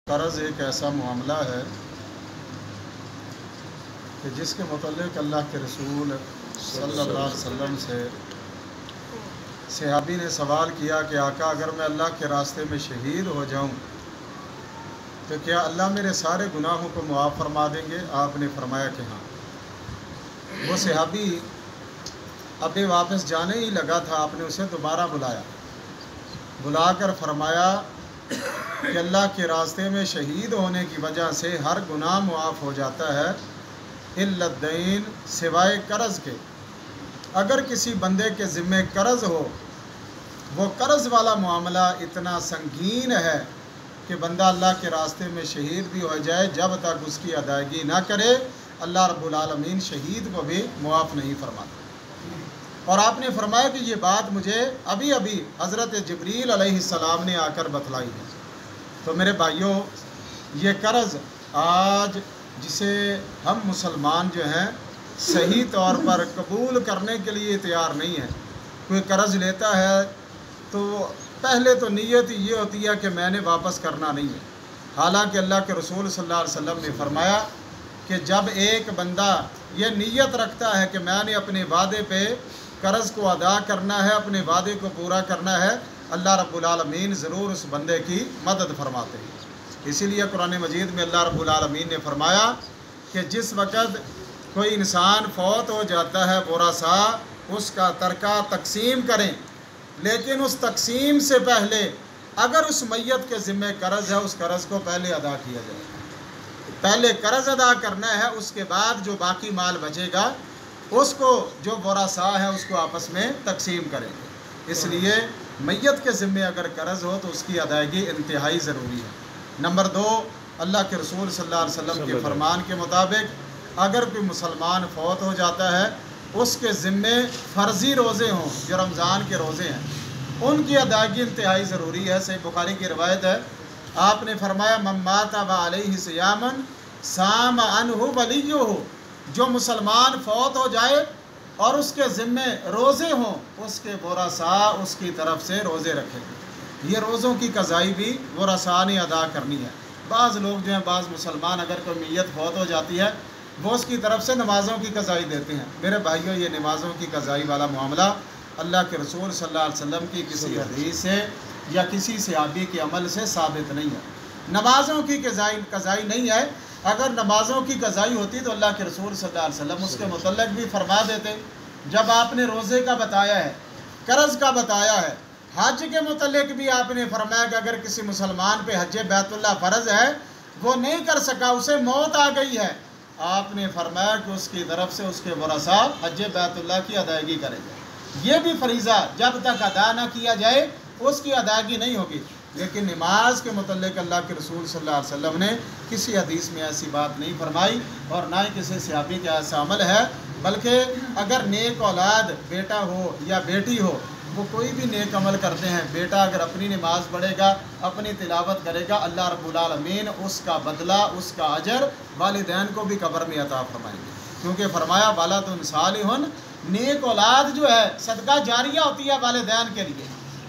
قرض ایک ایسا معاملہ ہے کہ جس کے متعلق اللہ کے رسول صلی اللہ علیہ وسلم سے صحابی نے سوال کیا کہ آقا اگر میں اللہ کے راستے میں شہید ہو جاؤں تو کیا اللہ میرے سارے گناہوں کو معاف فرما دیں گے؟ آپ نے فرمایا کہ ہاں۔ وہ صحابی ابھی واپس جانے ہی لگا تھا، آپ نے اسے دوبارہ بلا کر فرمایا کہ اللہ کے راستے میں شہید ہونے کی وجہ سے ہر گناہ معاف ہو جاتا ہے الا الدین، سوائے قرض کے۔ اگر کسی بندے کے ذمے قرض ہو، وہ قرض والا معاملہ اتنا سنگین ہے کہ بندہ اللہ کے راستے میں شہید بھی ہو جائے، جب تک اس کی ادائیگی نہ کرے اللہ رب العالمین شہید کو بھی معاف نہیں فرماتا۔ اور آپ نے فرمایا کہ یہ بات مجھے ابھی حضرت جبریل علیہ السلام نے آ کر بتلائی ہے۔ تو میرے بھائیوں، یہ قرض آج جسے ہم مسلمان جو ہیں صحیح طور پر قبول کرنے کے لیے تیار نہیں ہیں۔ کوئی قرض لیتا ہے تو پہلے تو نیت یہ ہوتی ہے کہ میں نے واپس کرنا نہیں ہے، حالانکہ اللہ کے رسول صلی اللہ علیہ وسلم نے فرمایا کہ جب ایک بندہ یہ نیت رکھتا ہے کہ میں نے اپنے وعدے پہ قرض کو ادا کرنا ہے، اپنے وعدے کو پورا کرنا ہے، اللہ رب العالمین ضرور اس بندے کی مدد فرماتے ہیں۔ اسی لیے قرآن مجید میں اللہ رب العالمین نے فرمایا کہ جس وقت کوئی انسان فوت ہو جاتا ہے ورثا اس کا ترکہ تقسیم کریں، لیکن اس تقسیم سے پہلے اگر اس میت کے ذمہ قرض ہے اس قرض کو پہلے ادا کیا جائے۔ پہلے قرض ادا کرنا ہے، اس کے بعد جو باقی مال بچے گا اس کو جو ورثا ہے اس کو آپس میں تقسیم کریں گے۔ اس لیے میت کے ذمے اگر قرض ہو تو اس کی ادائیگی انتہائی ضروری ہے۔ نمبر 2، اللہ کے رسول صلی اللہ علیہ وسلم کے فرمان کے مطابق اگر کوئی مسلمان فوت ہو جاتا ہے اس کے ذمے فرضی روزے ہوں، جو رمضان کے روزے ہیں، ان کی ادائیگی انتہائی ضروری ہے۔ صحیح بخاری کی روایت ہے، آپ نے فرمایا من مات وعلیہ صیام صام عنہ ولیہ، جو مسلمان فوت ہو جائے اور اس کے ذمے روزے ہوں اس کے ورثا اس کی طرف سے روزے رکھیں گے۔ یہ روزوں کی قضائی بھی ورثا نے ادا کرنی ہے۔ بعض لوگ جو ہیں، بعض مسلمان اگر کوئی میت فوت ہو جاتی ہے وہ اس کی طرف سے نمازوں کی قضائی دیتے ہیں۔ میرے بھائیوں، یہ نمازوں کی قضائی والا معاملہ اللہ کے رسول صلی اللہ علیہ وسلم کی کسی حدیث سے یا کسی صحابی کے عمل سے ثابت نہیں ہے۔ نمازوں کی قضائی نہیں ہے۔ اگر نمازوں کی قضائی ہوتی تو اللہ کے رسول صلی اللہ علیہ وسلم اس کے متعلق بھی فرما دیتے۔ جب آپ نے روزے کا بتایا ہے، قرض کا بتایا ہے، حج کے متعلق بھی آپ نے فرمایا کہ اگر کسی مسلمان پہ حج بیت اللہ فرض ہے، وہ نہیں کر سکا، اسے موت آ گئی ہے، آپ نے فرمایا کہ اس کی طرف سے اس کے ورثا حج بیت اللہ کی ادائیگی کریں گے۔ یہ بھی فریضہ جب تک ادا نہ کیا جائے اس کی ادائیگی نہیں ہوگی۔ لیکن نماز کے متعلق اللہ کے رسول صلی اللہ علیہ وسلم نے کسی حدیث میں ایسی بات نہیں فرمائی اور نہ ہی کسی صحابی کا ایسا عمل ہے، بلکہ اگر نیک اولاد بیٹا ہو یا بیٹی ہو، وہ کوئی بھی نیک عمل کرتے ہیں، بیٹا اگر اپنی نماز پڑھے گا، اپنی تلاوت کرے گا، اللہ رب العالمین اس کا بدلہ، اس کا اجر والدین کو بھی قبر میں عطا فرمائیں گے، کیونکہ فرمایا ولد صالح، نیک اولاد جو ہے صدقہ جاریہ ہوتی ہے والدین کے لیے۔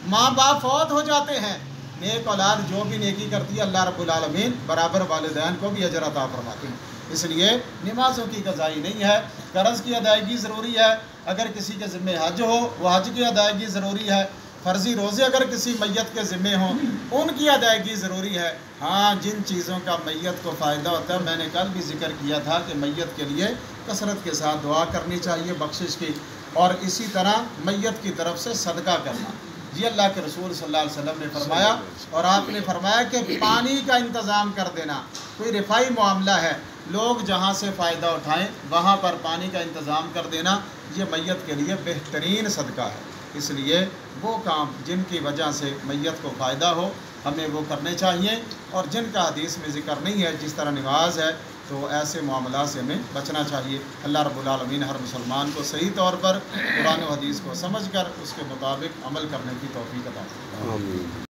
ماں باپ فوت ہو جاتے ہیں، نیک اولاد جو بھی نیکی کرتی ہے اللہ رب العالمین برابر والدین کو بھی اجر عطا فرماتے ہیں۔ اس لیے نمازوں کی قضائی نہیں ہے، قرض کی ادائیگی ضروری ہے۔ اگر کسی کے ذمے حج ہو وہ حج کی ادائیگی ضروری ہے۔ فرضی روزے اگر کسی میت کے ذمے ہوں ان کی ادائیگی ضروری ہے۔ ہاں، جن چیزوں کا میت کو فائدہ ہوتا ہے، میں نے کل بھی ذکر کیا تھا کہ میت کے لیے کثرت کے ساتھ دعا کرنی چاہیے بخشش کی، اور اسی طرح میت کی طرف سے صدقہ کرنا، یہ اللہ کے رسول صلی اللہ علیہ وسلم نے فرمایا۔ اور آپ نے فرمایا کہ پانی کا انتظام کر دینا، کوئی رفائی معاملہ ہے، لوگ جہاں سے فائدہ اٹھائیں وہاں پر پانی کا انتظام کر دینا، یہ میت کے لیے بہترین صدقہ ہے۔ اس لیے وہ کام جن کی وجہ سے میت کو فائدہ ہو ہمیں وہ کرنے چاہیے، اور جن کا حدیث میں ذکر نہیں ہے، جس طرح نماز ہے، تو ایسے معاملات سے ہمیں بچنا چاہیے۔ اللہ رب العالمین ہر مسلمان کو صحیح طور پر قرآن و حدیث کو سمجھ کر اس کے مطابق عمل کرنے کی توفیق عطا فرمائے۔